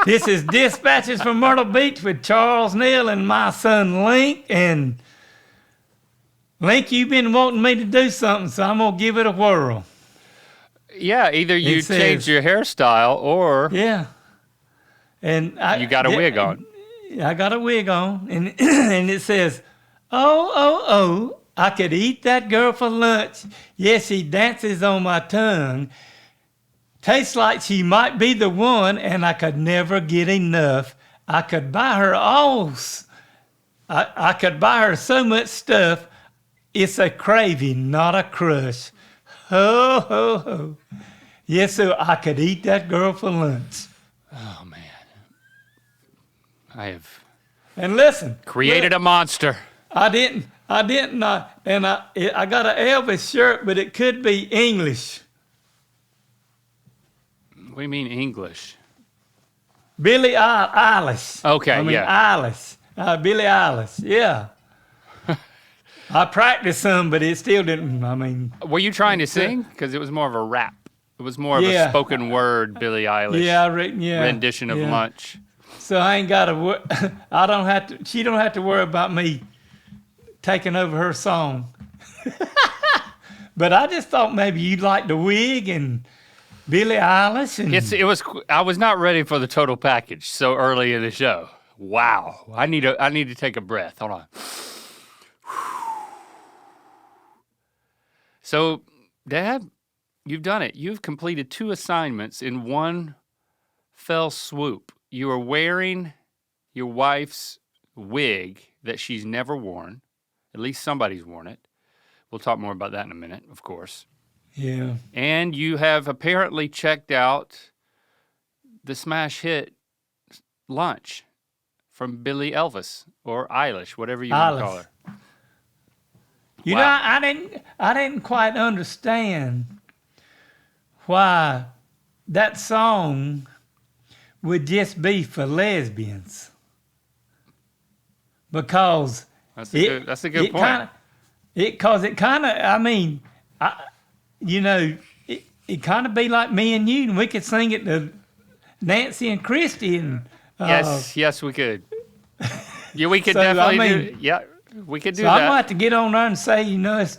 This is Dispatches from Myrtle Beach with Charles Neal and my son Link. And Link, you've been wanting me to do something, so I'm going to give it a whirl. Yeah, either you change your hairstyle or and you got a wig on. I got a wig on, and and it says, oh, I could eat that girl for lunch. Yes, she dances on my tongue. Tastes like she might be the one, and I could never get enough. I could buy her all. I could buy her so much stuff. It's a craving, not a crush. Ho, ho, ho. Yes, so I could eat that girl for lunch. Oh, man. I have and listen, created a monster. I didn't, and I got an Elvis shirt, but it could be English. What do you mean English? Billie Eilish. Okay, Eilish. Billie Eilish, yeah. I practiced some, but it still didn't, Were you trying to sing? Because it was more of a rap. It was more of a spoken word Billie Eilish rendition of Lunch. So I ain't got to, I don't have to, she don't have to worry about me taking over her song. But I just thought maybe you'd like the wig and Billie Eilish. And I was not ready for the total package so early in the show. Wow. I need to take a breath. Hold on. So, Dad, you've done it. You've completed 2 assignments in one fell swoop. You are wearing your wife's wig that she's never worn. At least somebody's worn it. We'll talk more about that in a minute, of course. Yeah. And you have apparently checked out the smash hit Lunch from Billie Elvis or Eilish, whatever you want to call her. You know, I didn't quite understand why that song would just be for lesbians. Because that's a good point. It kind of, it kind of be like me and you, and we could sing it to Nancy and Christy. And yes, we could. Yeah, we could definitely do. Yeah, we could do that. So I'm gonna have to get on there and say,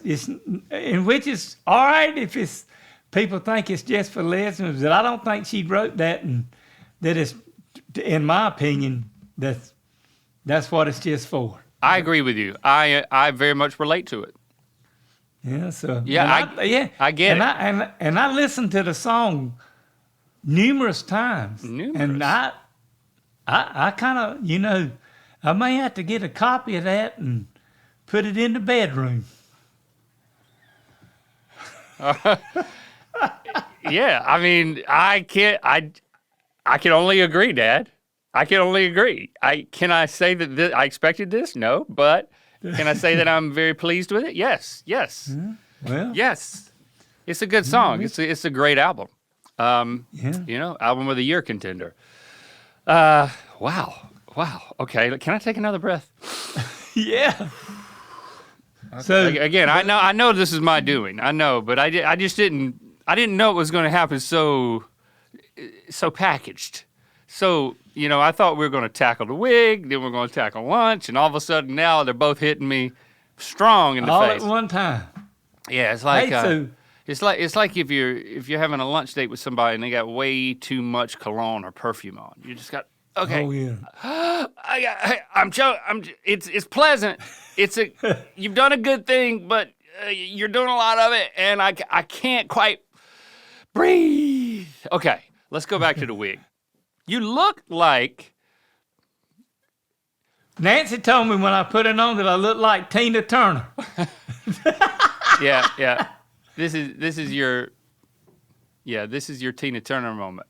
it's and which is all right if it's people think it's just for lesbians, but I don't think she wrote that, and that is, in my opinion, that's what it's just for. I agree with you. I very much relate to it. Yeah. So I get it. And I listened to the song numerous times. And I kind of, I may have to get a copy of that and put it in the bedroom. Yeah, I can only agree, Dad. I can only agree. Can I say that I expected this? No, but can I say that I'm very pleased with it? Yes. Well, yes. It's a good song. It's a great album. Album of the year contender. Wow. Okay, can I take another breath? Yeah. Okay. So again, I know this is my doing. I know, but I just didn't know it was going to happen so packaged. So, I thought we were going to tackle the wig, then we're going to tackle Lunch, and all of a sudden now they're both hitting me strong in the face. All at one time. Yeah, it's like it's like if you're having a lunch date with somebody and they got way too much cologne or perfume on. You just got okay. Oh yeah. It's pleasant. You've done a good thing, but you're doing a lot of it, and I can't quite breathe. Okay, let's go back to the wig. You look like Nancy told me when I put it on that I look like Tina Turner. Yeah. This is your Tina Turner moment.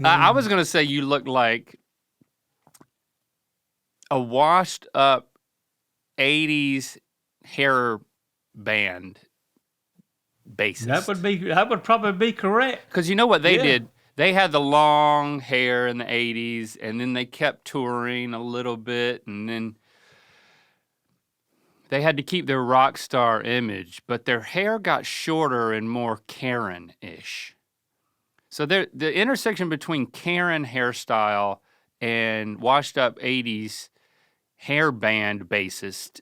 I was gonna say you look like a washed up 80s hair band bassist. That would probably be correct. Because you know what they did? They had the long hair in the 80s, and then they kept touring a little bit, and then they had to keep their rock star image, but their hair got shorter and more Karen-ish. So the intersection between Karen hairstyle and washed up 80s hair band bassist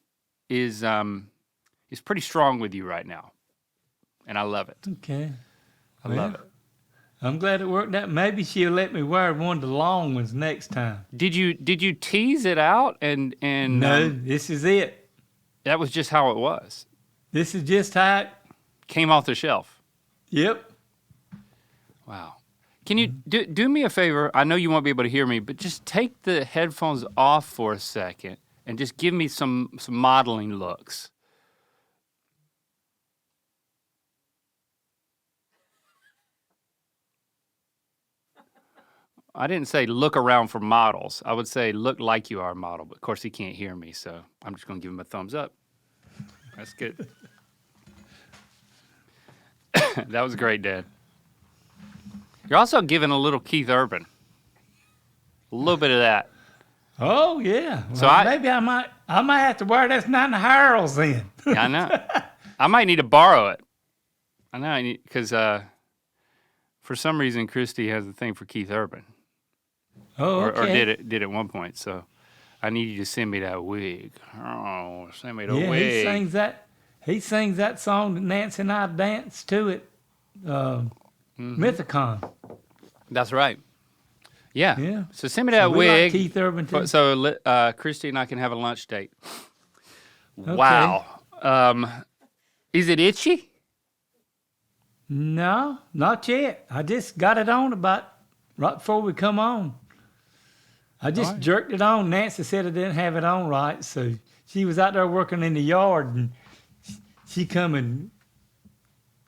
is pretty strong with you right now. And I love it. Okay. I love it. I'm glad it worked out. Maybe she'll let me wear one of the long ones next time. Did you tease it out and No, this is it. that was just how it was? This is just how it. Came off the shelf. Yep. Wow. Can you do me a favor? I know you won't be able to hear me, but just take the headphones off for a second and just give me some modeling looks. I didn't say look around for models. I would say look like you are a model, but of course he can't hear me, so I'm just going to give him a thumbs up. That's good. That was great, Dad. You're also giving a little Keith Urban. A little bit of that. Oh yeah. Well, So maybe I might have to wear this nine Harrells then. Yeah, I know. I might need to borrow it. I know I need, because for some reason Christy has a thing for Keith Urban. Oh, okay. Or did at one point. So I need you to send me that wig. Oh, send me the Yeah, wig. he sings that song that Nancy and I danced to it. Mythicon. That's right. Yeah. Yeah. So send me that We like wig. Keith Urban too. So Christy and I can have a lunch date. Wow. Is it itchy? No, not yet. I just got it on about right before we come on. I just jerked it on. Nancy said I didn't have it on right, so she was out there working in the yard, and she come and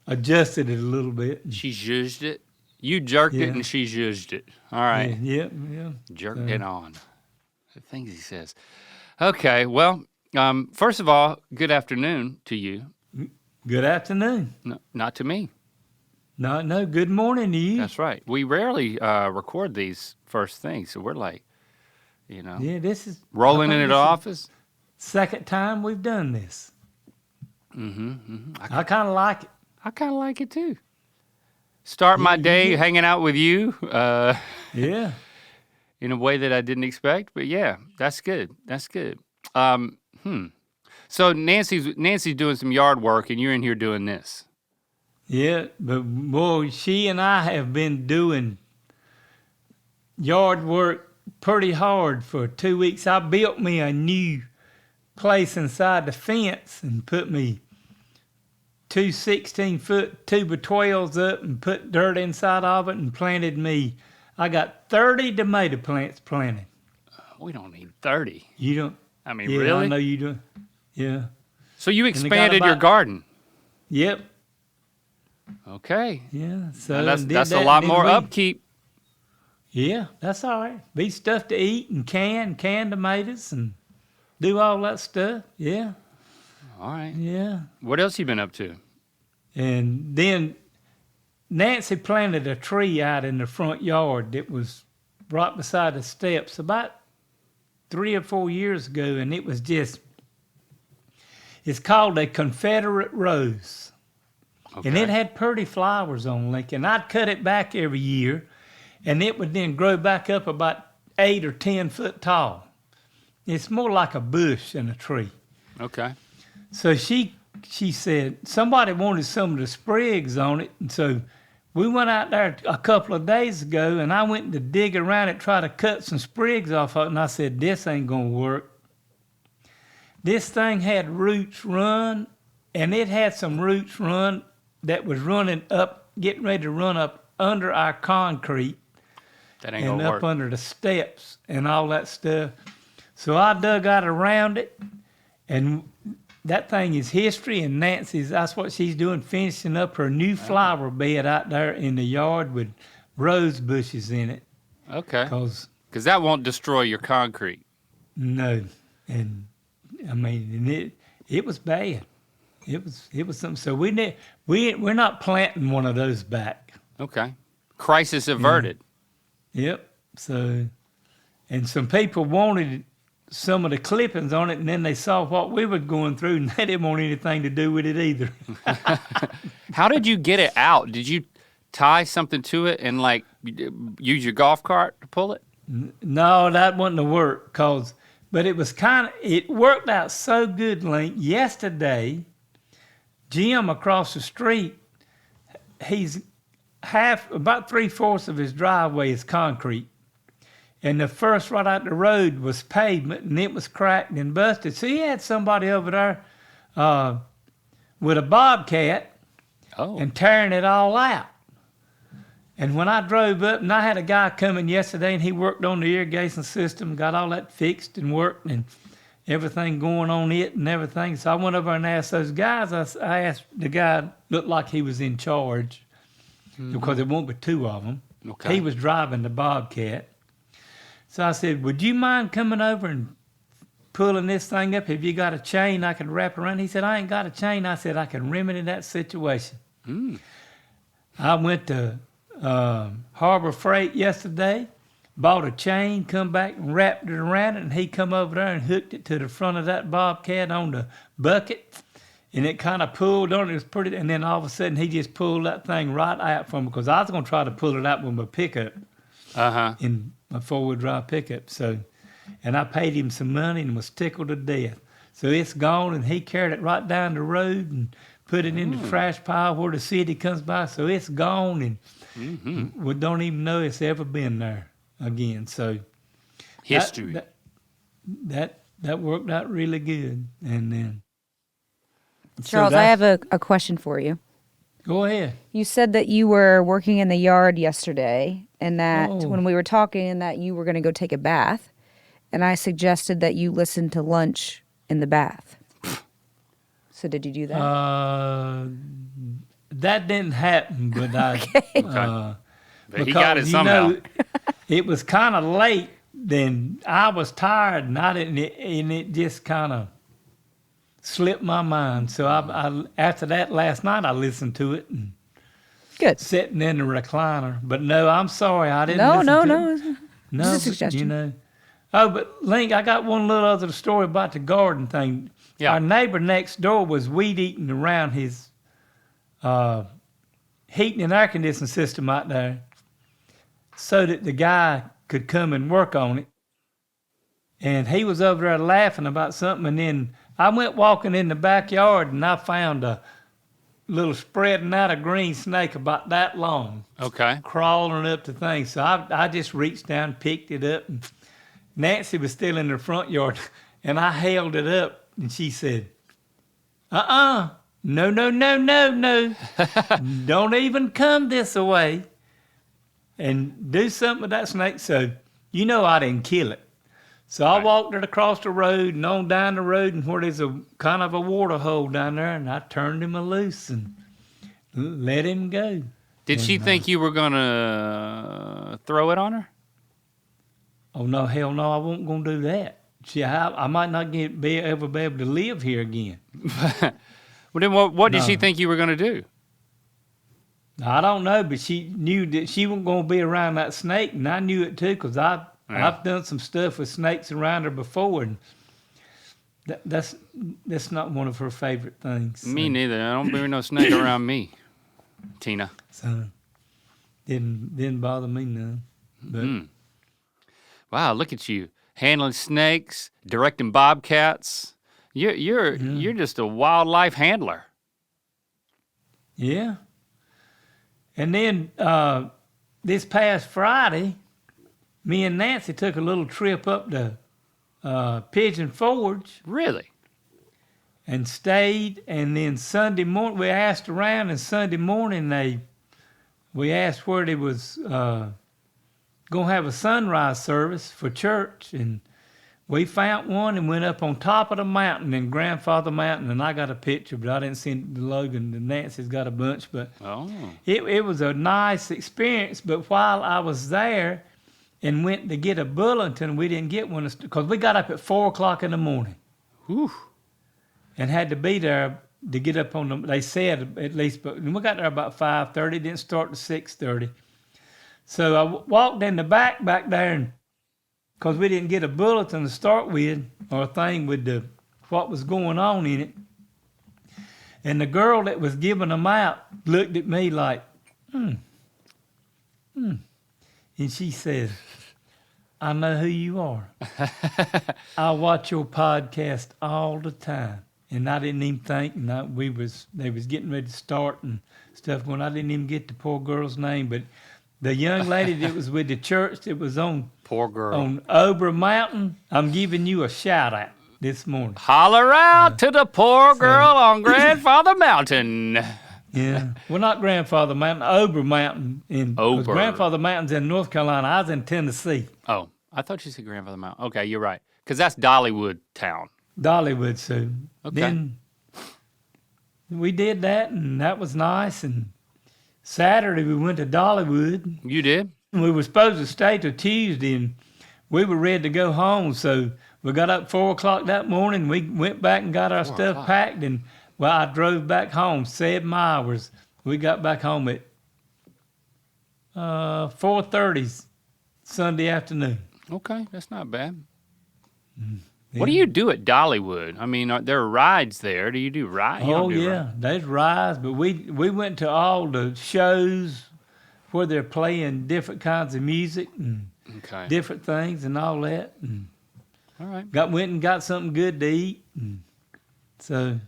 adjusted it a little bit. She zhuzhed it. You jerked it Yeah. and she zhuzhed it. All right. Yeah. Jerked it on. The things he says. Okay. Well, first of all, good afternoon to you. Good afternoon. No, not to me. No, good morning to you. That's right. We rarely record these first things, so we're like, Yeah, this is rolling I think into the this is office. second time we've done this. I kind of like it. I kind of like it too. Start my day hanging out with you Yeah. in a way that I didn't expect, but yeah, that's good. That's good. So Nancy's doing some yard work, and you're in here doing this. Yeah, but boy, she and I have been doing yard work pretty hard for 2 weeks. I built me a new place inside the fence and put me two 16-foot 2x12s up and put dirt inside of it and planted me. I got 30 tomato plants planted. We don't need 30. You don't? I mean, Yeah, really? I know you do. Yeah. So you they got expanded your about- garden. Yep. Okay. Yeah. So Now did that's a that, lot and then more we- upkeep. Yeah, that's all right. Be stuff to eat and canned tomatoes and do all that stuff. Yeah, All right. yeah. What else you been up to? And then Nancy planted a tree out in the front yard that was right beside the steps about 3 or 4 years ago, and it was it's called a Confederate rose. Okay. And it had pretty flowers on Lincoln. I'd cut it back every year, and it would then grow back up about 8 or 10 foot tall. It's more like a bush than a tree. Okay. So she said somebody wanted some of the sprigs on it, and so we went out there a couple of days ago, and I went to dig around it, try to cut some sprigs off of it, and I said, this ain't gonna work. This thing had roots run, and it had some roots run that was running up, getting ready to run up under our concrete That ain't and gonna up work. under the steps and all that stuff. So I dug out around it, and that thing is history, and Nancy's, that's what she's doing, finishing up her new flower bed out there in the yard with rose bushes in it. Okay. Cause Because that won't destroy your concrete. no, and I mean, and it was bad. It was something. So we're not planting one of those back. Okay. Crisis averted. Yep. So, and some people wanted some of the clippings on it, and then they saw what we were going through, and they didn't want anything to do with it either. How did you get it out? Did you tie something to it and like use your golf cart to pull it? No, that wouldn't have worked. But it was it worked out so good, Link. Yesterday, Jim across the street, he's about 3/4 of his driveway is concrete. And the first right out the road was pavement, and it was cracked and busted. So he had somebody over there with a bobcat and tearing it all out. And when I drove up, and I had a guy coming yesterday, and he worked on the irrigation system, got all that fixed and worked, and everything going on it and everything. So I went over and asked those guys. I asked the guy, looked like he was in charge, because there won't be two of them. Okay. He was driving the bobcat. So I said, would you mind coming over and pulling this thing up? Have you got a chain I can wrap around? He said, I ain't got a chain. I said, I can remedy that situation. I went to Harbor Freight yesterday, bought a chain, come back and wrapped it around it, and he come over there and hooked it to the front of that bobcat on the bucket, and it kind of pulled on it. It was pretty, and then all of a sudden he just pulled that thing right out from me, because I was going to try to pull it out with my pickup. In my 4-wheel drive pickup. So, and I paid him some money and was tickled to death. So it's gone, and he carried it right down the road and put it in the trash pile where the city comes by. So it's gone, and we don't even know it's ever been there again. So history. That worked out really good. And then Charles, I have a question for you. Go ahead. You said that you were working in the yard yesterday, and that when we were talking, and that you were going to go take a bath, and I suggested that you listen to lunch in the bath. So did you do that? That didn't happen, but I. But he got it somehow. It was kind of late. Then I was tired, and I didn't, and it just kind of slipped my mind. So I after that last night, I listened to it and Good. Sitting in the recliner. But no, I'm sorry, I didn't. No. No, Just a suggestion. You know. Oh, but Link, I got one little other story about the garden thing. Yeah. Our neighbor next door was weed eating around his heating and air conditioning system out there, so that the guy could come and work on it. And he was over there laughing about something, and then I went walking in the backyard, and I found a little spreading out a green snake about that long. Okay. Crawling up the thing. So I just reached down, picked it up, and Nancy was still in the front yard, and I held it up, and she said, no. Don't even come this way and do something with that snake. So, you know I didn't kill it. So I walked it across the road and on down the road, and where there's a kind of a water hole down there, and I turned him loose and let him go. Did she think you were going to throw it on her? Oh, no, hell no, I wasn't going to do that. I might not ever be able to live here again. Well, then what did she think you were going to do? I don't know, but she knew that she wasn't going to be around that snake, and I knew it too, because I've done some stuff with snakes around her before, and that's not one of her favorite things. So. Me neither. I don't bring no snake around me, Tina. So didn't bother me none. But Wow, look at you handling snakes, directing bobcats. You're just a wildlife handler. Yeah. And then this past Friday, me and Nancy took a little trip up to Pigeon Forge. Really? And stayed, and then Sunday morning, we asked around, and Sunday morning we asked where they was going to have a sunrise service for church, and we found one and went up on top of the mountain in Grandfather Mountain, and I got a picture, but I didn't send the Logan, and Nancy's got a bunch, but it was a nice experience. But while I was there and went to get a bulletin, we didn't get one, because we got up at 4 o'clock in the morning. Whew. And had to be there to get up on them. They said at least, but we got there about 5:30. Didn't start to 6:30. So I walked in the back there, and because we didn't get a bulletin to start with, or a thing with what was going on in it. And the girl that was giving them out looked at me like, And she says, I know who you are. I watch your podcast all the time. And I didn't even think, and they was getting ready to start and stuff when I didn't even get the poor girl's name. But the young lady that was with the church that was on Poor girl. on Ober Mountain, I'm giving you a shout out this morning. Holler out to the poor girl on Grandfather Mountain. Yeah. Well, not Grandfather Mountain, Ober Mountain. Ober. Grandfather Mountain's in North Carolina. I was in Tennessee. Oh, I thought you said Grandfather Mountain. Okay, you're right. Because that's Dollywood town. Dollywood, so Okay. then we did that, and that was nice. And Saturday we went to Dollywood. You did? We were supposed to stay till Tuesday, and we were ready to go home. So we got up 4 o'clock that morning. We went back and got our stuff packed, and I drove back home 7 hours. We got back home at 4:30 Sunday afternoon. Okay, that's not bad. What do you do at Dollywood? I mean, there are rides there. Do you do rides? Oh, yeah, there's rides, but we went to all the shows where they're playing different kinds of music and Okay. different things and all that. And All right. went and got something good to eat. And so,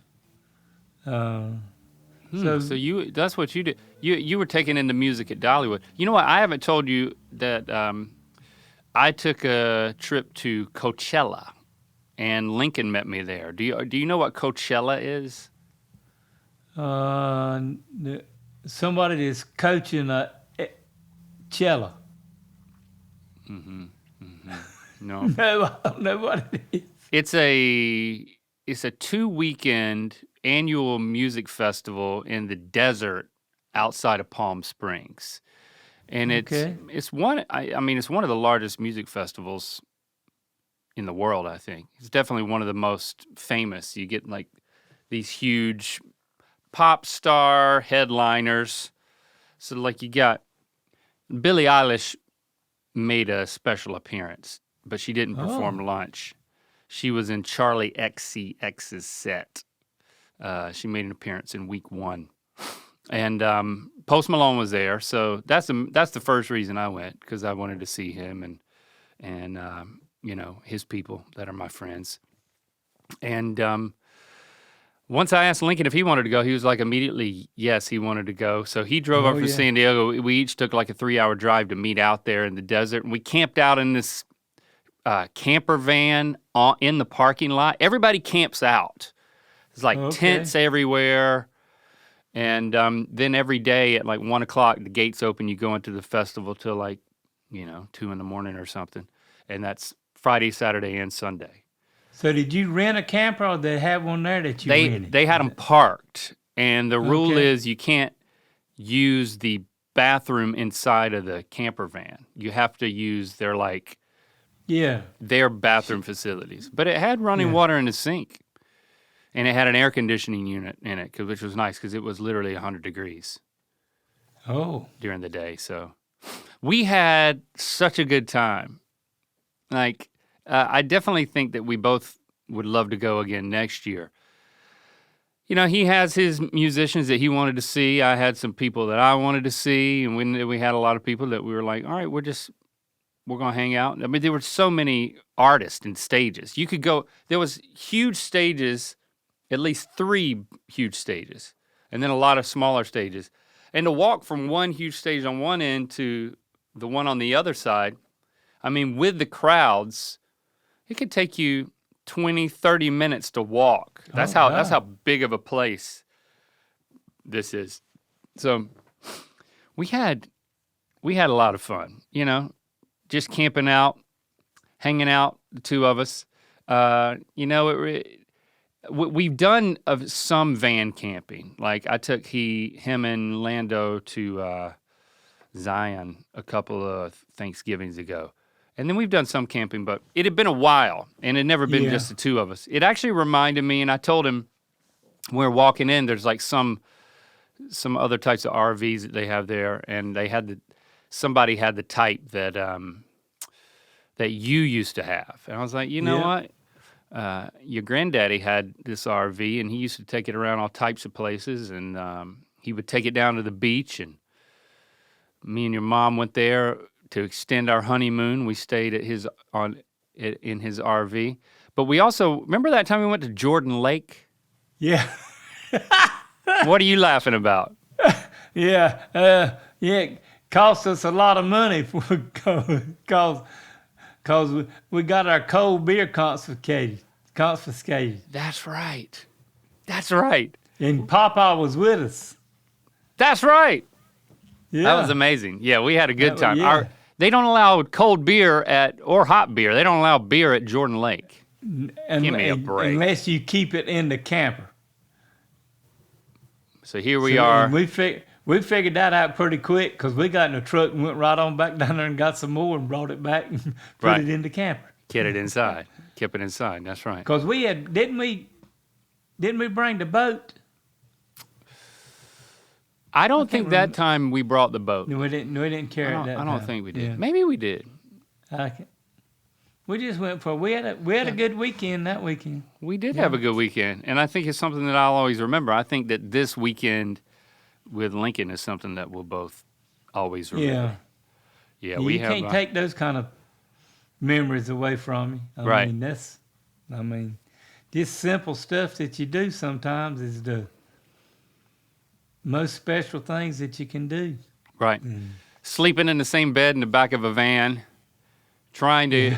So you that's what you did. You were taking in the music at Dollywood. You know what? I haven't told you that I took a trip to Coachella, and Lincoln met me there. Do you know what Coachella is? somebody that's coaching a cello. No. No, I don't know what it is. It's a 2-weekend annual music festival in the desert outside of Palm Springs. And Okay. it's one it's one of the largest music festivals in the world, I think. It's definitely one of the most famous. You get like these huge pop star headliners. So like you got Billie Eilish made a special appearance, but she didn't perform lunch. She was in Charlie XCX's set. She made an appearance in week 1. And Post Malone was there, so that's the first reason I went, because I wanted to see him and his people that are my friends. And once I asked Lincoln if he wanted to go, he was like immediately yes, he wanted to go. So he drove up from San Diego. We each took like a 3-hour drive to meet out there in the desert, and we camped out in this camper van in the parking lot. Everybody camps out. There's like tents everywhere. And then every day at like 1 o'clock, the gates open. You go into the festival till like, 2 in the morning or something. And that's Friday, Saturday, and Sunday. So did you rent a camper, or they have one there that you rented? They had them parked. And the rule is you can't use the bathroom inside of the camper van. You have to use their bathroom facilities. But it had running water in the sink. And it had an air conditioning unit in it, which was nice because it was literally 100 degrees during the day. So we had such a good time. Like, I definitely think that we both would love to go again next year. He has his musicians that he wanted to see. I had some people that I wanted to see. And we had a lot of people that we were like, all right, we're going to hang out. I mean, there were so many artists and stages. You could go, there was huge stages, at least 3 huge stages, and then a lot of smaller stages. And to walk from one huge stage on one end to the one on the other side, I mean, with the crowds, it could take you 20, 30 minutes to walk. That's how big of a place this is. So we had a lot of fun, just camping out, hanging out, the two of us. We've done some van camping. Like I took him and Lando to Zion a couple of Thanksgivings ago. And then we've done some camping, but it had been a while, and it had never been just the two of us. It actually reminded me, and I told him when we were walking in, there's like some other types of RVs that they have there, and somebody had the type that you used to have. And I was like, you know what? Your granddaddy had this RV, and he used to take it around all types of places, and he would take it down to the beach and Me and your mom went there to extend our honeymoon. We stayed at in his RV. But we also, remember that time we went to Jordan Lake? Yeah. What are you laughing about? Yeah. It cost us a lot of money because we got our cold beer confiscated. That's right. That's right. And Papa was with us. That's right. Yeah. That was amazing. Yeah, we had a good time. Yeah. They don't allow cold beer or hot beer. They don't allow beer at Jordan Lake. Give me a break. Unless you keep it in the camper. So here we are. And we figured that out pretty quick because we got in the truck and went right on back down there and got some more and brought it back and put it in the camper. Kept it inside. That's right. Because didn't we bring the boat? I don't think that time we brought the boat. No, we didn't carry it that time. I don't think we did. Yeah. Maybe we did. We just went we had a good weekend that weekend. We did have a good weekend, and I think it's something that I'll always remember. I think that this weekend with Lincoln is something that we'll both always remember. Yeah. You can't take those kind of memories away from you. I mean, just simple stuff that you do sometimes is the most special things that you can do. Right. Sleeping in the same bed in the back of a van, trying to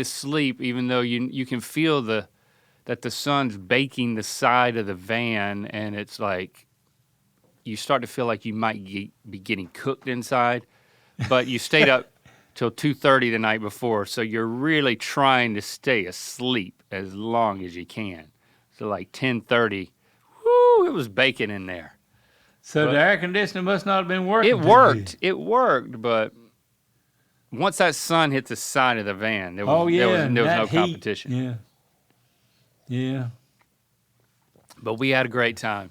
sleep even though you can feel that the sun's baking the side of the van, and it's like you start to feel like you might be getting cooked inside, but you stayed up till 2:30 the night before, so you're really trying to stay asleep as long as you can. So like 10:30, it was baking in there. So the air conditioner must not have been working. It worked, but once that sun hit the side of the van, there was no competition. Yeah. But we had a great time.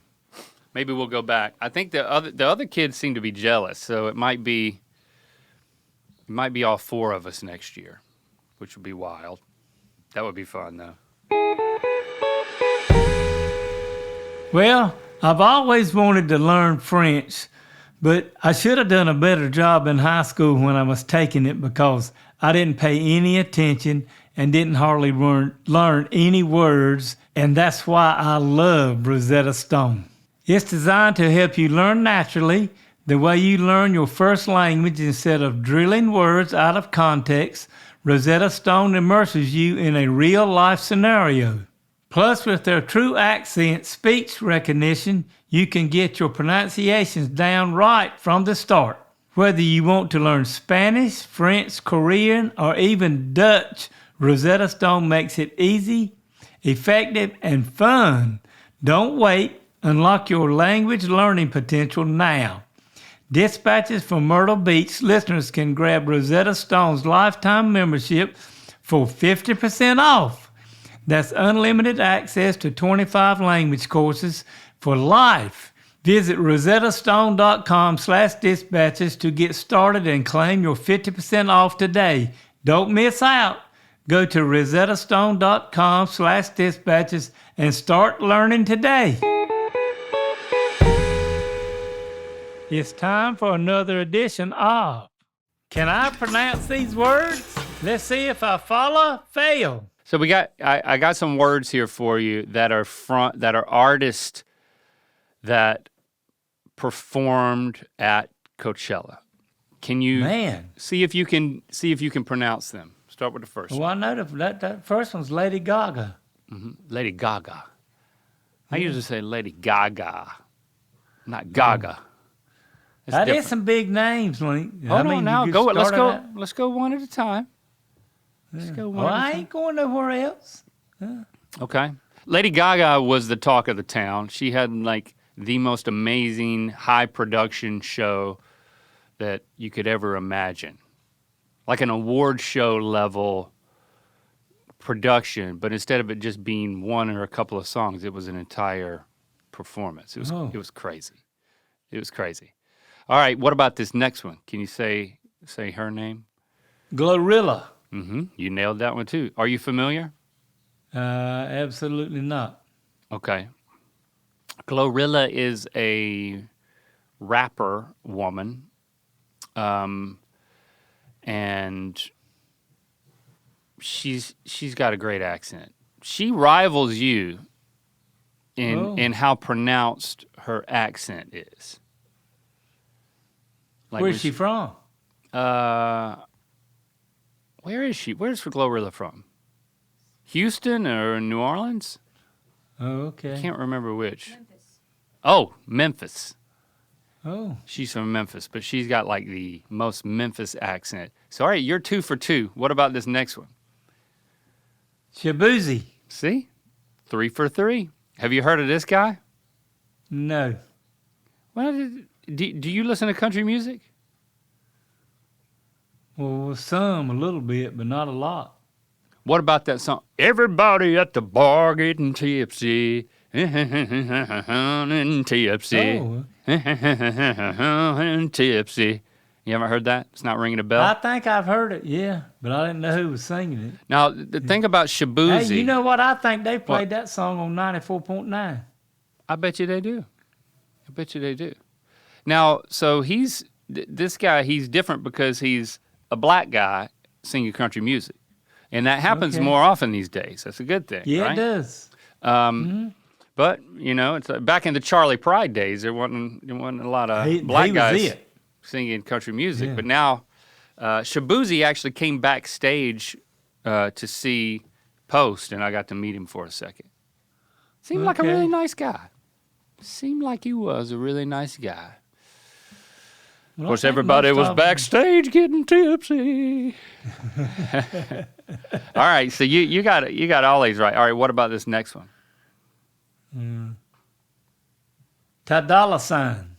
Maybe we'll go back. I think the other kids seem to be jealous, so it might be all four of us next year, which would be wild. That would be fun, though. Well, I've always wanted to learn French, but I should have done a better job in high school when I was taking it because I didn't pay any attention and didn't hardly learn any words, and that's why I love Rosetta Stone. It's designed to help you learn naturally, the way you learn your first language instead of drilling words out of context. Rosetta Stone immerses you in a real-life scenario. Plus, with their true accent speech recognition, you can get your pronunciations down right from the start. Whether you want to learn Spanish, French, Korean, or even Dutch, Rosetta Stone makes it easy, effective, and fun. Don't wait. Unlock your language learning potential now. Dispatches from Myrtle Beach listeners can grab Rosetta Stone's lifetime membership for 50% off. That's unlimited access to 25 language courses for life. Visit rosettastone.com/dispatches to get started and claim your 50% off today. Don't miss out. Go to rosettastone.com/dispatches and start learning today. It's time for another edition of Can I Pronounce These Words? Let's see if I fail. So I got some words here for you that are artists that performed at Coachella. Can you see if you can pronounce them? Start with the first one. Well, I know that first one's Lady Gaga. Mm-hmm. Lady Gaga. I usually say Lady Gaga, not Gaga. That is some big names, Link. Hold on now. Let's go one at a time. I ain't going nowhere else. Okay. Lady Gaga was the talk of the town. She had like the most amazing high production show that you could ever imagine. Like an award show level production, but instead of it just being one or a couple of songs, it was an entire performance. It was crazy. It was crazy. All right, what about this next one? Can you say her name? Glorilla. Mm-hmm. You nailed that one too. Are you familiar? Absolutely not. Okay. Glorilla is a rapper woman and she's got a great accent. She rivals you in how pronounced her accent is. Like Where's she from? Where is she? Where's Glorilla from? Houston or New Orleans? Oh, okay. I can't remember which. Oh, Memphis. Oh. She's from Memphis, but she's got like the most Memphis accent. So, all right, you're 2 for 2. What about this next one? Shabuzi. See? 3 for 3. Have you heard of this guy? No. Well, do you listen to country music? Well, some a little bit, but not a lot. What about that song? Everybody at the bar getting tipsy. And tipsy. Oh. And tipsy. You haven't heard that? It's not ringing a bell? I think I've heard it, yeah, but I didn't know who was singing it. Now, the thing about Shabuzi. Hey, you know what? I think they played that song on 94.9. I bet you they do. I bet you they do. Now, so this guy, he's different because he's a black guy singing country music. And that happens more often these days. That's a good thing, Yeah, right? it does. But, you know, it's back in the Charlie Pride days, there wasn't a lot of black guys singing country music. Yeah. But now, Shabuzi actually came backstage to see Post, and I got to meet him for a second. Seemed like a really nice guy. Seemed like he was a really nice guy. Of course, everybody was backstage getting tipsy. All right, so you got all these right. All right, what about this next one? $. Sign.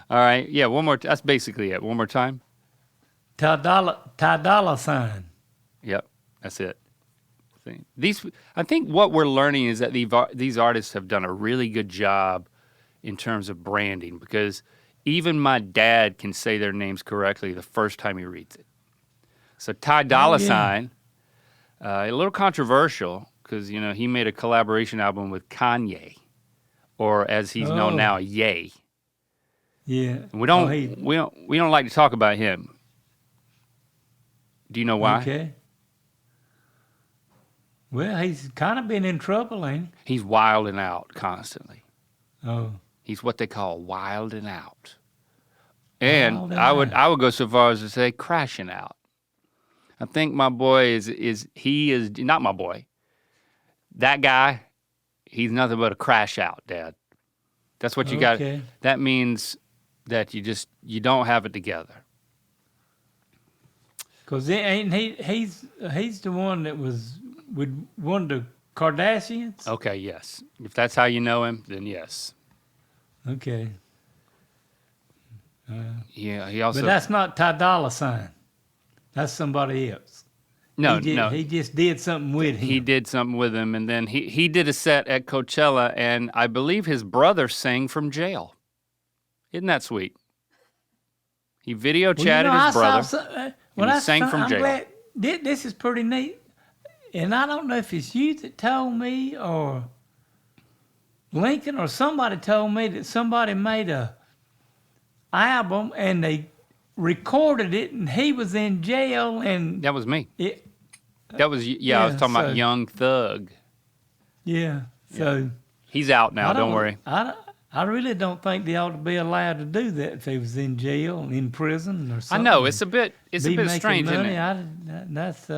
All right, yeah, one more. That's basically it. One more time. $. Sign. Yep, that's it. I think what we're learning is that these artists have done a really good job in terms of branding, because even my dad can say their names correctly the first time he reads it. So Ty Dolla Sign, a little controversial because, you know, he made a collaboration album with Kanye, or as he's known now, Ye. Yeah. And we don't like to talk about him. Do you know why? Okay. Well, he's kind of been in trouble, ain't he? He's wilding out constantly. Oh. He's what they call wilding out. And I would go so far as to say crashing out. I think my boy is not my boy. That guy, he's nothing but a crash out, Dad. That's what you got. That means that you don't have it together. Because he's the one that was with one of the Kardashians? Okay, yes. If that's how you know him, then yes. Okay. Yeah, he also. But that's not Ty Dolla Sign. That's somebody else. No. He just did something with him. He did something with him, and then he did a set at Coachella, and I believe his brother sang from jail. Isn't that sweet? He video chatted his brother, and he sang from jail. Glad, this is pretty neat. And I don't know if it's you that told me or Lincoln or somebody told me that somebody made a album and they recorded it and he was in jail and that was me. I was talking about Young Thug. Yeah. So he's out now, don't worry. I really don't think they ought to be allowed to do that if he was in jail, in prison or something. I know, it's a bit strange, money. Isn't it? That's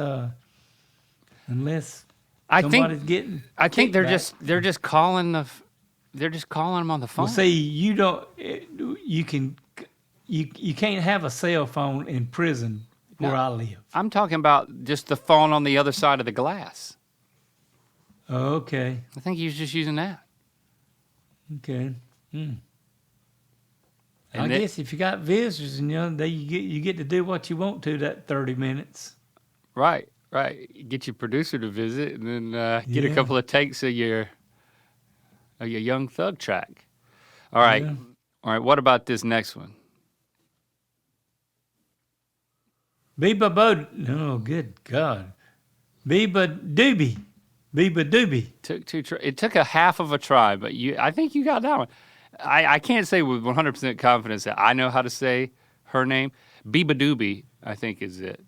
unless somebody's getting I think they're just calling him on the phone. Well, see, you can't have a cell phone in prison where I live. I'm talking about just the phone on the other side of the glass. Oh, okay. I think he was just using that. Okay. I guess if you got visitors and you get to do what you want to that 30 minutes. Right. Get your producer to visit and then get a couple of takes of your Young Thug track. All right. Yeah. All right. What about this next one? Oh, good God. Biba Doobie. It took a half of a try, but I think you got that one. I can't say with 100% confidence that I know how to say her name. Biba Doobie, I think, is it.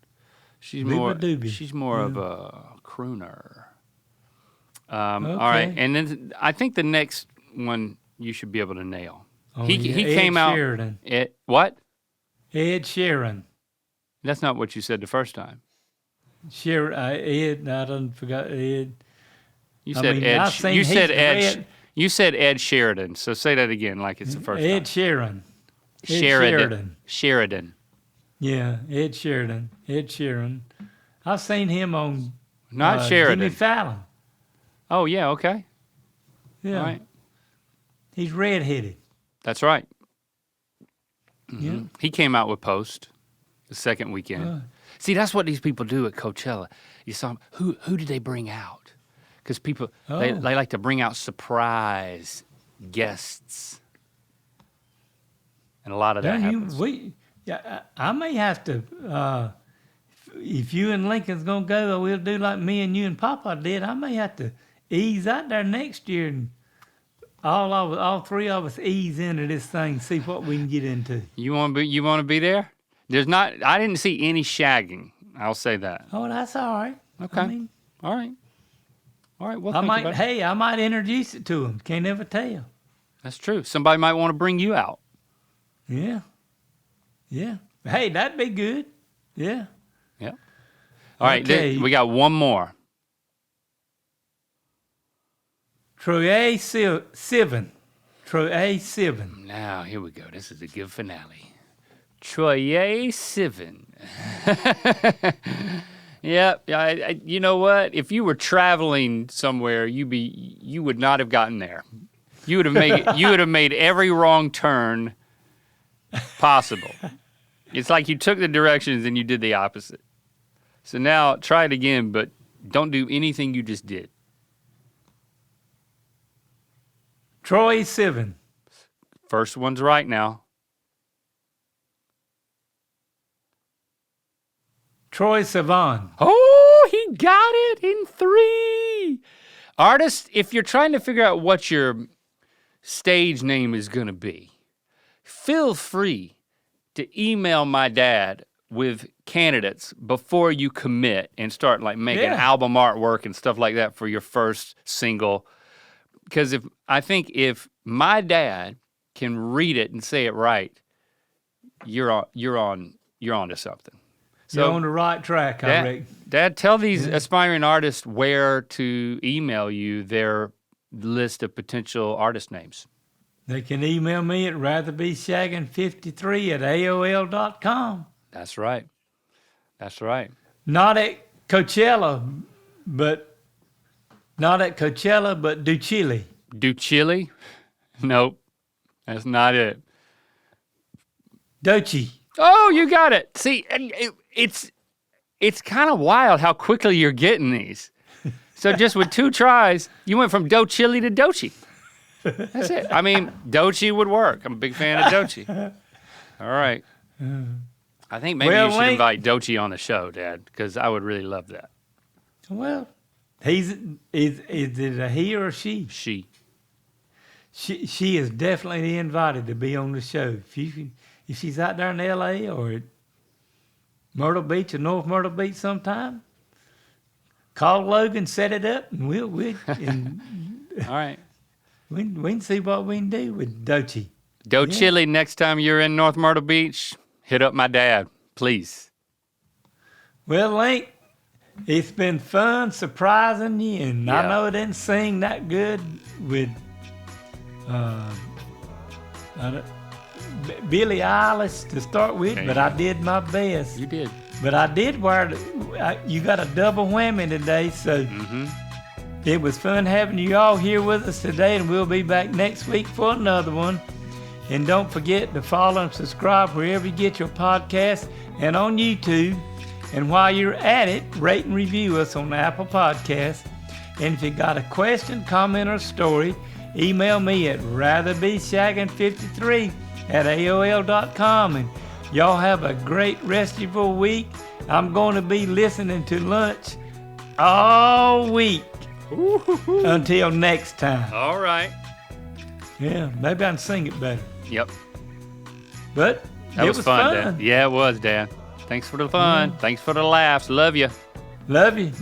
She's more of a crooner. Okay. All right, and then I think the next one you should be able to nail. He came out. What? Ed Sheeran. That's not what you said the first time. Ed. I done forgot Ed. You said Ed. You said Ed. You said Ed Sheridan. So say that again, like it's the first time. Ed Sheeran. Sheridan. Yeah, Ed Sheridan. Ed Sheeran. I've seen him on not Sheridan. Jimmy Fallon. Oh yeah, okay. Yeah. All right. He's redheaded. That's right. Mm-hmm. Yeah. He came out with Post the second weekend. See, that's what these people do at Coachella. You saw them. Who did they bring out? Because people they like to bring out surprise guests, and a lot of that happens. I may have to. If you and Lincoln's gonna go, we'll do like me and you and Papa did. I may have to ease out there next year, and all three of us ease into this thing, see what we can get into. You want to be there? There's not. I didn't see any shagging. I'll say that. Oh, that's all right. Okay. All right. Well, I might introduce it to him. Can't never tell. That's true. Somebody might want to bring you out. Yeah. Hey, that'd be good. Yeah. All right, we got one more. Troye Sivan. Now, here we go. This is a good finale. Troye Sivan. Yep. You know what? If you were traveling somewhere, you would not have gotten there. You would have made every wrong turn possible. It's like you took the directions and you did the opposite. So now try it again, but don't do anything you just did. Troye Sivan. First one's right now. Troye Sivan. Oh, he got it in 3. Artists, if you're trying to figure out what your stage name is going to be, feel free to email my dad with candidates before you commit and start like making album artwork and stuff like that for your first single. Because if my dad can read it and say it right, you're on to something. So you're on the right track, I reckon. Dad, tell these aspiring artists where to email you their list of potential artist names. They can email me at ratherbeshagging53@aol.com. That's right. Not at Coachella, but do chili. Do chili? Nope. That's not it. Dochi. Oh, you got it. See, it's kind of wild how quickly you're getting these. So just with 2 tries, you went from do chili to dochi. That's it. I mean, dochi would work. I'm a big fan of dochi. All right. I think maybe you should invite Dochi on the show, Dad, because I would really love that. Well, is it a he or a she? She. She is definitely invited to be on the show. If she's out there in L.A. or at Myrtle Beach or North Myrtle Beach sometime, call Logan, set it up, and we'll all right. We can see what we can do with Dochi. Chili, next time you're in North Myrtle Beach, hit up my dad, please. Well, Link, it's been fun surprising you, and I know I didn't sing that good with Billie Eilish to start with, but I did my best. You did. But I did you got a double whammy today, so it was fun having you all here with us today, and we'll be back next week for another one. And don't forget to follow and subscribe wherever you get your podcasts and on YouTube. And while you're at it, rate and review us on Apple Podcasts. And if you got a question, comment, or story, email me at ratherbeshagging53@aol.com. And y'all have a great rest of your week. I'm going to be listening to Lunch all week. Until next time. All right. Yeah, maybe I can sing it better. Yep. But That it was fun, Dad. Yeah, it was, Dad. Thanks for the fun. Thanks for the laughs. Love you. Love you.